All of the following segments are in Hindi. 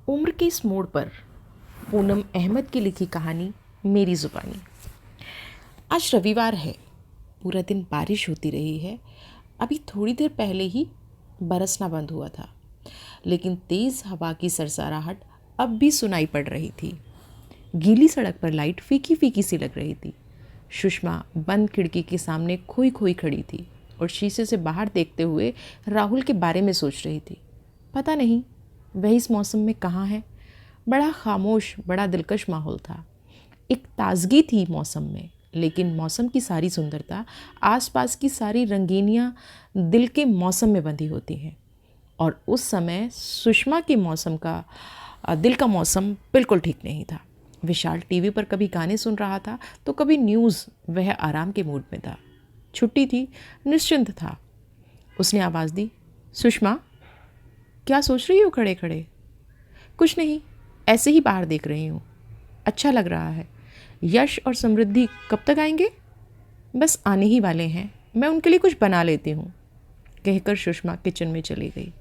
उम्र के इस मोड़ पर पूनम अहमद की लिखी कहानी मेरी ज़ुबानी। आज रविवार है, पूरा दिन बारिश होती रही है। अभी थोड़ी देर पहले ही बरसना बंद हुआ था, लेकिन तेज़ हवा की सरसराहट अब भी सुनाई पड़ रही थी। गीली सड़क पर लाइट फीकी फीकी सी लग रही थी। सुषमा बंद खिड़की के सामने खोई खोई खड़ी थी और शीशे से बाहर देखते हुए राहुल के बारे में सोच रही थी। पता नहीं वह इस मौसम में कहाँ है। बड़ा खामोश, बड़ा दिलकश माहौल था। एक ताजगी थी मौसम में, लेकिन मौसम की सारी सुंदरता, आसपास की सारी रंगीनियाँ दिल के मौसम में बंधी होती हैं। और उस समय सुषमा के मौसम का दिल का मौसम बिल्कुल ठीक नहीं था। विशाल टीवी पर कभी गाने सुन रहा था तो कभी न्यूज़। वह आराम के मूड में था। छुट्टी थी, निश्चिंत था। उसने आवाज़ दी, सुषमा, क्या सोच रही हो खड़े खड़े? कुछ नहीं, ऐसे ही बाहर देख रही हूँ। अच्छा लग रहा है। यश और समृद्धि कब तक आएंगे? बस आने ही वाले हैं, मैं उनके लिए कुछ बना लेती हूँ, कहकर सुषमा किचन में चली गई।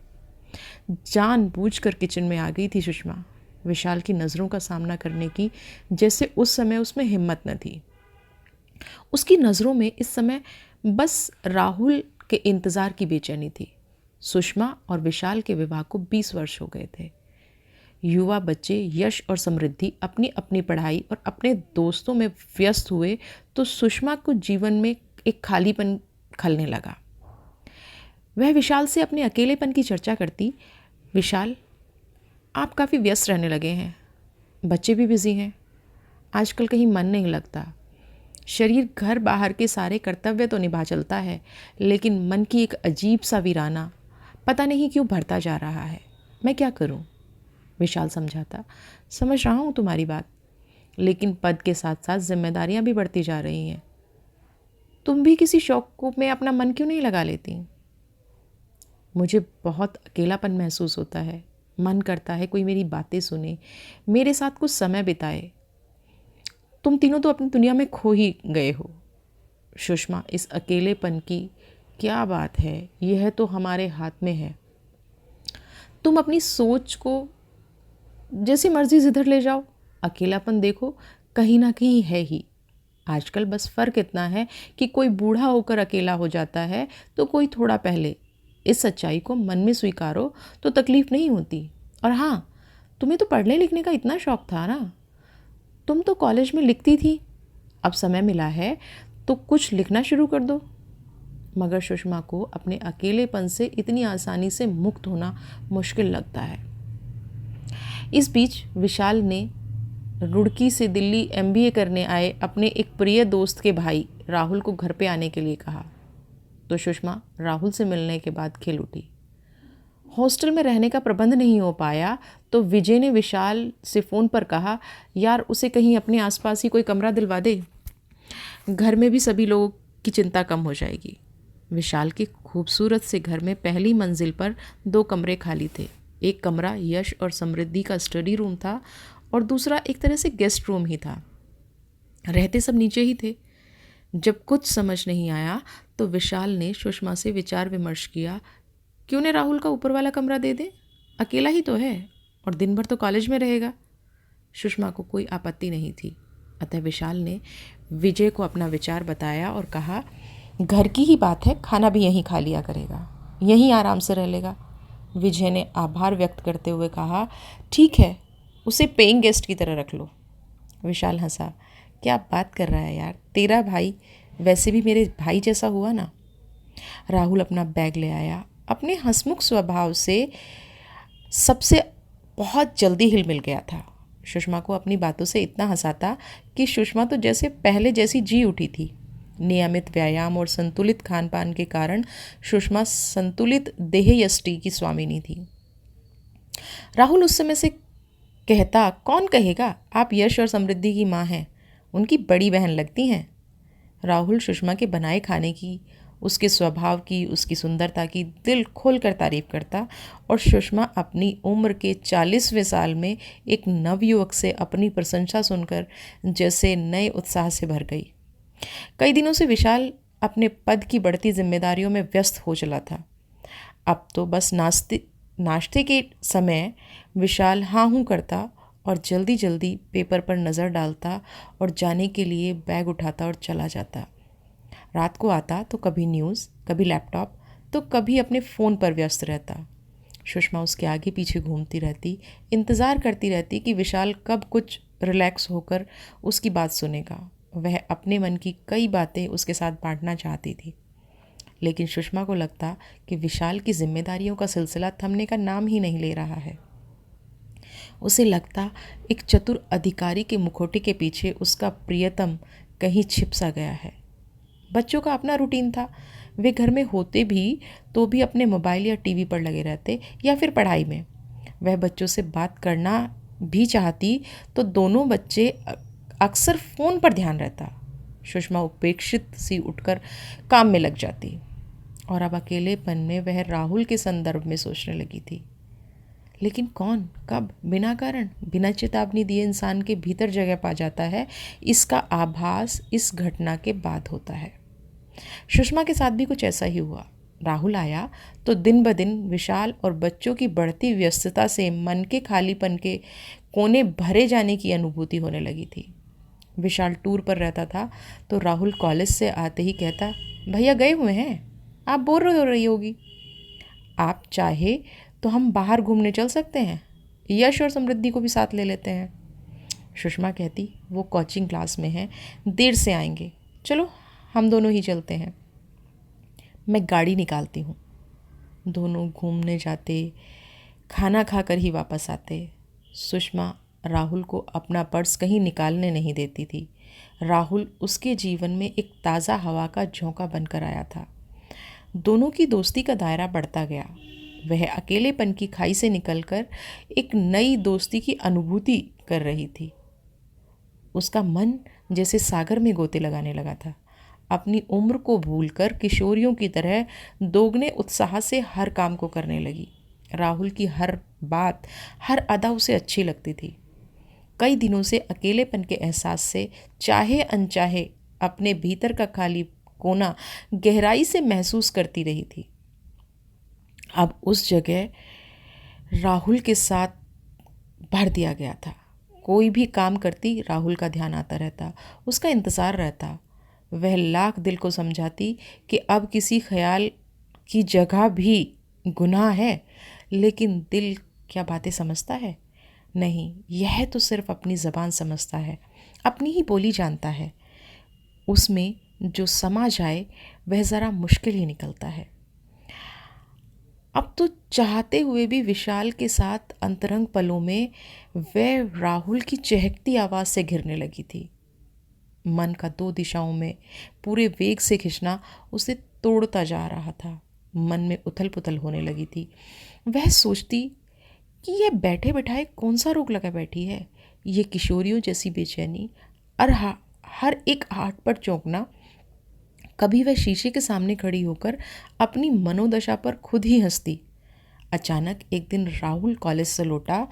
जानबूझकर किचन में आ गई थी सुषमा, विशाल की नज़रों का सामना करने की जैसे उस समय उसमें हिम्मत न थी। उसकी नज़रों में इस समय बस राहुल के इंतज़ार की बेचैनी थी। सुषमा और विशाल के विवाह को 20 वर्ष हो गए थे। युवा बच्चे यश और समृद्धि अपनी अपनी पढ़ाई और अपने दोस्तों में व्यस्त हुए तो सुषमा को जीवन में एक खालीपन खलने लगा। वह विशाल से अपने अकेलेपन की चर्चा करती। विशाल, आप काफ़ी व्यस्त रहने लगे हैं, बच्चे भी बिजी हैं, आजकल कहीं मन नहीं लगता। शरीर घर बाहर के सारे कर्तव्य तो निभा चलता है, लेकिन मन की एक अजीब सा वीराना पता नहीं क्यों भरता जा रहा है। मैं क्या करूं? विशाल समझाता। समझ रहा हूँ तुम्हारी बात, लेकिन पद के साथ साथ जिम्मेदारियां भी बढ़ती जा रही हैं। तुम भी किसी शौक में अपना मन क्यों नहीं लगा लेती? मुझे बहुत अकेलापन महसूस होता है। मन करता है कोई मेरी बातें सुने, मेरे साथ कुछ समय बिताए। तुम तीनों तो अपनी दुनिया में खो ही गए हो। सुषमा, इस अकेलेपन की क्या बात है? यह तो हमारे हाथ में है। तुम अपनी सोच को जैसी मर्जी जिधर ले जाओ। अकेलापन देखो, कहीं ना कहीं है ही। आजकल बस फ़र्क इतना है कि कोई बूढ़ा होकर अकेला हो जाता है तो कोई थोड़ा पहले। इस सच्चाई को मन में स्वीकारो तो तकलीफ़ नहीं होती। और हाँ, तुम्हें तो पढ़ने लिखने का इतना शौक था ना, तुम तो कॉलेज में लिखती थी। अब समय मिला है तो कुछ लिखना शुरू कर दो। मगर सुषमा को अपने अकेलेपन से इतनी आसानी से मुक्त होना मुश्किल लगता है। इस बीच विशाल ने रुड़की से दिल्ली एमबीए करने आए अपने एक प्रिय दोस्त के भाई राहुल को घर पे आने के लिए कहा, तो सुषमा राहुल से मिलने के बाद खिल उठी। हॉस्टल में रहने का प्रबंध नहीं हो पाया तो विजय ने विशाल से फ़ोन पर कहा, यार उसे कहीं अपने आसपास ही कोई कमरा दिलवा दे, घर में भी सभी लोगों की चिंता कम हो जाएगी। विशाल के खूबसूरत से घर में पहली मंजिल पर 2 कमरे खाली थे। एक कमरा यश और समृद्धि का स्टडी रूम था और दूसरा एक तरह से गेस्ट रूम ही था। रहते सब नीचे ही थे। जब कुछ समझ नहीं आया तो विशाल ने सुषमा से विचार विमर्श किया, क्यों ने राहुल का ऊपर वाला कमरा दे दे, अकेला ही तो है और दिन भर तो कॉलेज में रहेगा। सुषमा को कोई आपत्ति नहीं थी, अतः विशाल ने विजय को अपना विचार बताया और कहा, घर की ही बात है, खाना भी यहीं खा लिया करेगा, यहीं आराम से रह लेगा। विजय ने आभार व्यक्त करते हुए कहा, ठीक है, उसे पेइंग गेस्ट की तरह रख लो। विशाल हंसा, क्या बात कर रहा है यार, तेरा भाई वैसे भी मेरे भाई जैसा हुआ ना। राहुल अपना बैग ले आया। अपने हंसमुख स्वभाव से सबसे बहुत जल्दी हिल मिल गया था। सुषमा को अपनी बातों से इतना हंसाता कि सुषमा तो जैसे पहले जैसी जी उठी थी। नियमित व्यायाम और संतुलित खान पान के कारण सुषमा संतुलित देह यष्टि की स्वामिनी थी। राहुल उस समय से कहता, कौन कहेगा आप यश और समृद्धि की माँ हैं, उनकी बड़ी बहन लगती हैं। राहुल सुषमा के बनाए खाने की, उसके स्वभाव की, उसकी सुंदरता की दिल खोलकर तारीफ करता और सुषमा अपनी उम्र के 40वें साल में एक नवयुवक से अपनी प्रशंसा सुनकर जैसे नए उत्साह से भर गई। कई दिनों से विशाल अपने पद की बढ़ती जिम्मेदारियों में व्यस्त हो चला था। अब तो बस नाश्ते के समय विशाल हाँ हूँ करता और जल्दी जल्दी पेपर पर नज़र डालता और जाने के लिए बैग उठाता और चला जाता। रात को आता तो कभी न्यूज़, कभी लैपटॉप, तो कभी अपने फ़ोन पर व्यस्त रहता। सुषमा उसके आगे पीछे घूमती रहती, इंतज़ार करती रहती कि विशाल कब कुछ रिलैक्स होकर उसकी बात सुनेगा। वह अपने मन की कई बातें उसके साथ बांटना चाहती थी, लेकिन सुषमा को लगता कि विशाल की जिम्मेदारियों का सिलसिला थमने का नाम ही नहीं ले रहा है। उसे लगता एक चतुर अधिकारी के मुखौटे के पीछे उसका प्रियतम कहीं छिप सा गया है। बच्चों का अपना रूटीन था। वे घर में होते भी तो भी अपने मोबाइल या टीवी पर लगे रहते या फिर पढ़ाई में। वह बच्चों से बात करना भी चाहती तो दोनों बच्चे अक्सर फ़ोन पर ध्यान रहता। सुषमा उपेक्षित सी उठकर काम में लग जाती और अब अकेलेपन में वह राहुल के संदर्भ में सोचने लगी थी। लेकिन कौन, कब, बिना कारण, बिना चेतावनी दिए इंसान के भीतर जगह पा जाता है, इसका आभास इस घटना के बाद होता है। सुषमा के साथ भी कुछ ऐसा ही हुआ। राहुल आया तो दिन ब दिन विशाल और बच्चों की बढ़ती व्यस्तता से मन के खालीपन के कोने भरे जाने की अनुभूति होने लगी थी। विशाल टूर पर रहता था तो राहुल कॉलेज से आते ही कहता, भैया गए हुए हैं, आप बोर हो रही होगी, आप चाहे तो हम बाहर घूमने चल सकते हैं, यश और समृद्धि को भी साथ ले लेते हैं। सुषमा कहती, वो कोचिंग क्लास में हैं, देर से आएंगे, चलो हम दोनों ही चलते हैं। मैं गाड़ी निकालती हूँ। दोनों घूमने जाते, खाना खाकर ही वापस आते। सुषमा राहुल को अपना पर्स कहीं निकालने नहीं देती थी। राहुल उसके जीवन में एक ताज़ा हवा का झोंका बनकर आया था। दोनों की दोस्ती का दायरा बढ़ता गया। वह अकेलेपन की खाई से निकलकर एक नई दोस्ती की अनुभूति कर रही थी। उसका मन जैसे सागर में गोते लगाने लगा था। अपनी उम्र को भूलकर किशोरियों की तरह दोगुने उत्साह से हर काम को करने लगी। राहुल की हर बात, हर अदा उसे अच्छी लगती थी। कई दिनों से अकेलेपन के एहसास से चाहे अनचाहे अपने भीतर का खाली कोना गहराई से महसूस करती रही थी। अब उस जगह राहुल के साथ भर दिया गया था। कोई भी काम करती राहुल का ध्यान आता रहता, उसका इंतज़ार रहता। वह लाख दिल को समझाती कि अब किसी ख्याल की जगह भी गुनाह है, लेकिन दिल क्या बातें समझता है? नहीं, यह तो सिर्फ अपनी ज़बान समझता है, अपनी ही बोली जानता है। उसमें जो समा जाए वह ज़रा मुश्किल ही निकलता है। अब तो चाहते हुए भी विशाल के साथ अंतरंग पलों में वह राहुल की चहकती आवाज़ से घिरने लगी थी। मन का दो दिशाओं में पूरे वेग से खिंचना उसे तोड़ता जा रहा था। मन में उथल पुथल होने लगी थी। वह सोचती कि यह बैठे बैठाए कौन सा रोग लगा बैठी है। ये किशोरियों जैसी बेचैनी और हर एक हाथ पर चौंकना। कभी वह शीशे के सामने खड़ी होकर अपनी मनोदशा पर खुद ही हंसती। अचानक एक दिन राहुल कॉलेज से लौटा,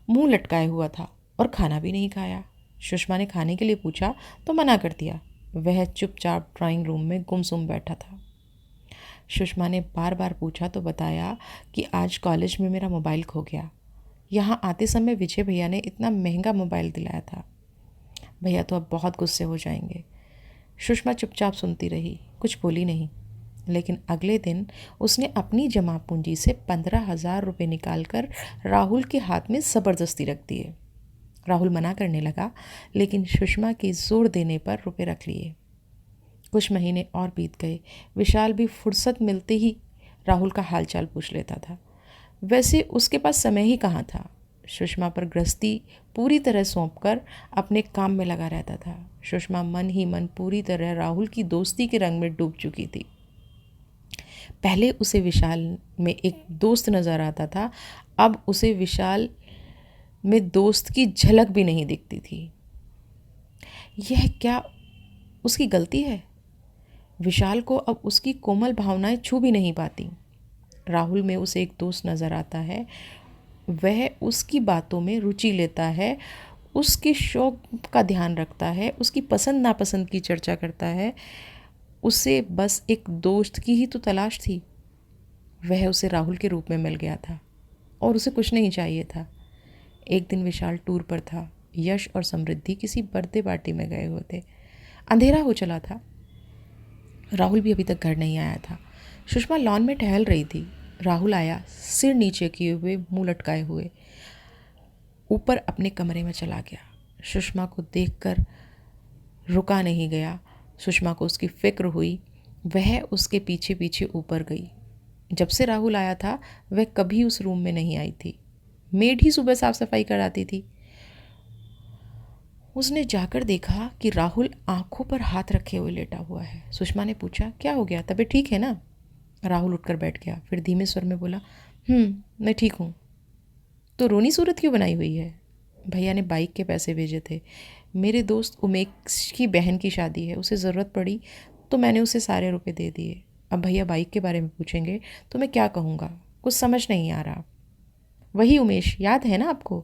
मुंह लटकाए हुआ था और खाना भी नहीं खाया। सुषमा ने खाने के लिए पूछा तो मना कर दिया। वह चुपचाप ड्राइंग रूम में गुमसुम बैठा था। सुषमा ने बार बार पूछा तो बताया कि आज कॉलेज में मेरा मोबाइल खो गया। यहाँ आते समय विजय भैया ने इतना महंगा मोबाइल दिलाया था। भैया तो अब बहुत गुस्से हो जाएंगे। सुषमा चुपचाप सुनती रही, कुछ बोली नहीं। लेकिन अगले दिन उसने अपनी जमा पूंजी से 15,000 रुपये निकालकर राहुल के हाथ में ज़बरदस्ती रख दिए। राहुल मना करने लगा, लेकिन सुषमा के जोर देने पर रुपए रख लिए। कुछ महीने और बीत गए। विशाल भी फुर्सत मिलते ही राहुल का हालचाल पूछ लेता था। वैसे उसके पास समय ही कहाँ था। सुषमा पर गृहस्थी पूरी तरह सौंपकर अपने काम में लगा रहता था। सुषमा मन ही मन पूरी तरह राहुल की दोस्ती के रंग में डूब चुकी थी। पहले उसे विशाल में एक दोस्त नज़र आता था, अब उसे विशाल में दोस्त की झलक भी नहीं दिखती थी। यह क्या उसकी गलती है? विशाल को अब उसकी कोमल भावनाएं छू भी नहीं पाती। राहुल में उसे एक दोस्त नज़र आता है। वह उसकी बातों में रुचि लेता है, उसके शौक का ध्यान रखता है, उसकी पसंद नापसंद की चर्चा करता है। उसे बस एक दोस्त की ही तो तलाश थी। वह उसे राहुल के रूप में मिल गया था और उसे कुछ नहीं चाहिए था। एक दिन विशाल टूर पर था। यश और समृद्धि किसी बर्थडे पार्टी में गए हुए थे। अंधेरा हो चला था। राहुल भी अभी तक घर नहीं आया था। सुषमा लॉन में टहल रही थी। राहुल आया, सिर नीचे किए हुए, मुंह लटकाए हुए, ऊपर अपने कमरे में चला गया। सुषमा को देखकर रुका नहीं गया। सुषमा को उसकी फिक्र हुई। वह उसके पीछे पीछे ऊपर गई। जब से राहुल आया था वह कभी उस रूम में नहीं आई थी। मेड ही सुबह साफ सफाई कराती थी। उसने जाकर देखा कि राहुल आंखों पर हाथ रखे हुए लेटा हुआ है। सुषमा ने पूछा, क्या हो गया, तबीयत ठीक है ना? राहुल उठकर बैठ गया, फिर धीमे स्वर में बोला, मैं ठीक हूँ। तो रोनी सूरत क्यों बनाई हुई है? भैया ने बाइक के पैसे भेजे थे। मेरे दोस्त उमेश की बहन की शादी है, उसे ज़रूरत पड़ी तो मैंने उसे सारे रुपए दे दिए। अब भैया बाइक के बारे में पूछेंगे तो मैं क्या कहूँगा? कुछ समझ नहीं आ रहा। वही उमेश, याद है ना आपको?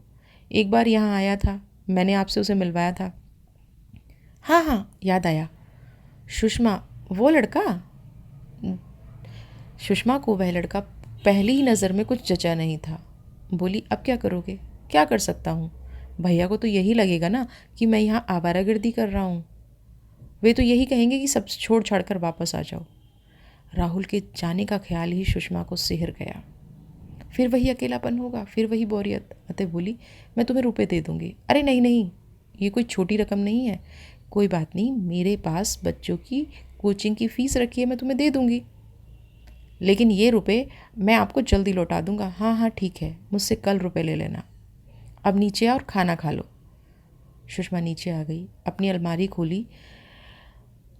एक बार यहाँ आया था, मैंने आपसे उसे मिलवाया था। हाँ हाँ, याद आया। सुषमा, वो लड़का? सुषमा को वह लड़का पहली ही नज़र में कुछ जचा नहीं था। बोली, अब क्या करोगे? क्या कर सकता हूँ? भैया को तो यही लगेगा ना कि मैं यहाँ आवारागर्दी कर रहा हूँ। वे तो यही कहेंगे कि सब छोड़ छाड़ कर वापस आ जाओ। राहुल के जाने का ख्याल ही सुषमा को सिहर गया। फिर वही अकेलापन होगा, फिर वही बोरियत। अतः बोली, मैं तुम्हें रुपए दे दूँगी। अरे नहीं नहीं, ये कोई छोटी रकम नहीं है। कोई बात नहीं, मेरे पास बच्चों की कोचिंग की फ़ीस रखी है, मैं तुम्हें दे दूँगी। लेकिन ये रुपए मैं आपको जल्दी लौटा दूँगा। हाँ हाँ ठीक है, मुझसे कल रुपए ले लेना। अब नीचे आओ और खाना खा लो। सुषमा नीचे आ गई, अपनी अलमारी खोली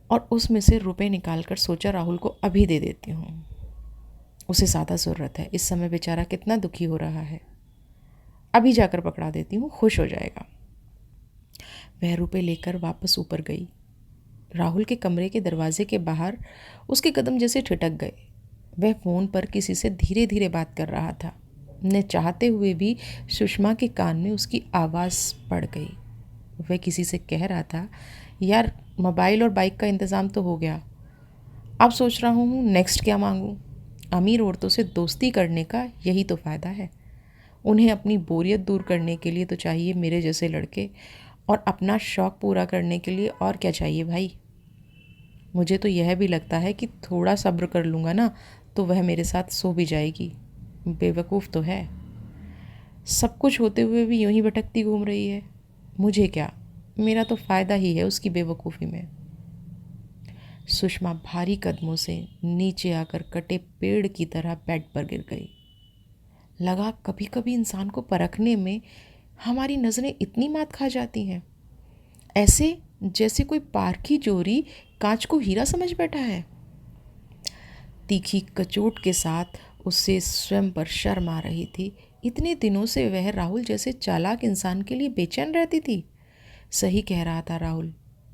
और उसमें से रुपए निकाल कर सोचा, राहुल को अभी दे देती हूँ। उसे ज़्यादा ज़रूरत है, इस समय बेचारा कितना दुखी हो रहा है। अभी जाकर पकड़ा देती हूँ, खुश हो जाएगा। वह रुपए लेकर वापस ऊपर गई। राहुल के कमरे के दरवाजे के बाहर उसके कदम जैसे ठिठक गए। वह फ़ोन पर किसी से धीरे धीरे बात कर रहा था। न चाहते हुए भी सुषमा के कान में उसकी आवाज़ पड़ गई। वह किसी से कह रहा था, यार मोबाइल और बाइक का इंतज़ाम तो हो गया, अब सोच रहा हूँ नेक्स्ट क्या मांगूँ। अमीर औरतों से दोस्ती करने का यही तो फ़ायदा है। उन्हें अपनी बोरियत दूर करने के लिए तो चाहिए मेरे जैसे लड़के, और अपना शौक़ पूरा करने के लिए और क्या चाहिए भाई। मुझे तो यह भी लगता है कि थोड़ा सब्र कर लूँगा ना तो वह मेरे साथ सो भी जाएगी। बेवकूफ़ तो है, सब कुछ होते हुए भी यूं ही भटकती घूम रही है। मुझे क्या, मेरा तो फ़ायदा ही है उसकी बेवकूफ़ी में। सुषमा भारी कदमों से नीचे आकर कटे पेड़ की तरह बेड पर गिर गई। लगा कभी कभी इंसान को परखने में हमारी नज़रें इतनी मात खा जाती हैं, ऐसे जैसे कोई पारखी चोरी कांच को हीरा समझ बैठा है। तीखी कचोट के साथ उससे स्वयं पर शर्म आ रही थी। इतने दिनों से वह राहुल जैसे चालाक इंसान के लिए बेचैन रहती थी। सही कह रहा था राहुल,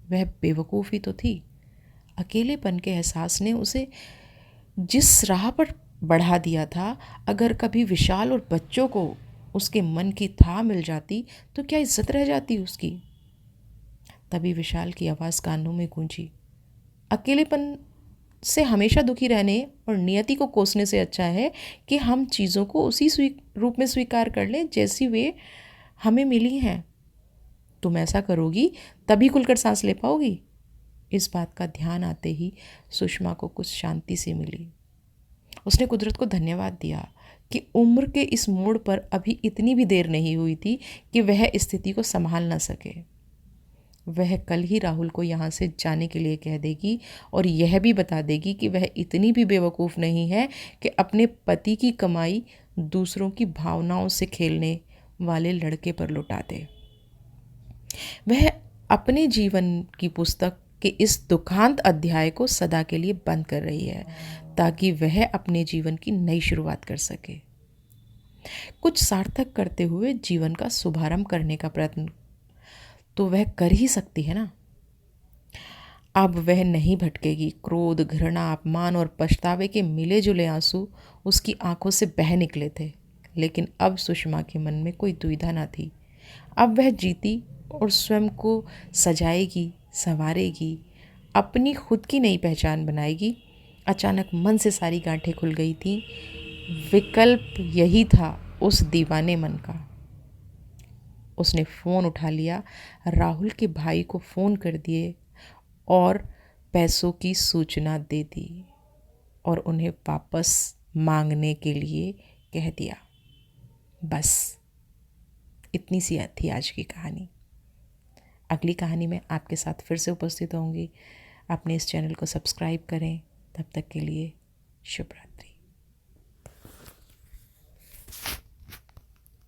वह बेवकूफ़ ही तो थी। अकेलेपन के एहसास ने उसे जिस राह पर बढ़ा दिया था, अगर कभी विशाल और बच्चों को उसके मन की था मिल जाती तो क्या इज्जत रह जाती उसकी। तभी विशाल की आवाज़ कानों में गूंजी, अकेलेपन से हमेशा दुखी रहने और नियति को कोसने से अच्छा है कि हम चीज़ों को उसी रूप में स्वीकार कर लें जैसी वे हमें मिली हैं। तुम ऐसा करोगी तभी खुलकर सांस ले पाओगी। इस बात का ध्यान आते ही सुषमा को कुछ शांति सी मिली। उसने कुदरत को धन्यवाद दिया कि उम्र के इस मोड़ पर अभी इतनी भी देर नहीं हुई थी कि वह स्थिति को संभाल न सके। वह कल ही राहुल को यहाँ से जाने के लिए कह देगी और यह भी बता देगी कि वह इतनी भी बेवकूफ़ नहीं है कि अपने पति की कमाई दूसरों की भावनाओं से खेलने वाले लड़के पर लुटा दे। वह अपने जीवन की पुस्तक के इस दुखांत अध्याय को सदा के लिए बंद कर रही है ताकि वह अपने जीवन की नई शुरुआत कर सके, कुछ सार्थक करते हुए जीवन का शुभारंभ करने का प्रयत्न तो वह कर ही सकती है ना। अब वह नहीं भटकेगी। क्रोध, घृणा, अपमान और पछतावे के मिले जुले आंसू उसकी आंखों से बह निकले थे, लेकिन अब सुषमा के मन में कोई दुविधा न थी। अब वह जीती और स्वयं को सजाएगी, संवारेगी, अपनी खुद की नई पहचान बनाएगी। अचानक मन से सारी गांठें खुल गई थीं। विकल्प यही था उस दीवाने मन का। उसने फ़ोन उठा लिया, राहुल के भाई को फ़ोन कर दिए और पैसों की सूचना दे दी और उन्हें वापस मांगने के लिए कह दिया। बस इतनी सी थी आज की कहानी। अगली कहानी में आपके साथ फिर से उपस्थित होंगी। अपने इस चैनल को सब्सक्राइब करें। तब तक के लिए शुभ रात्रि।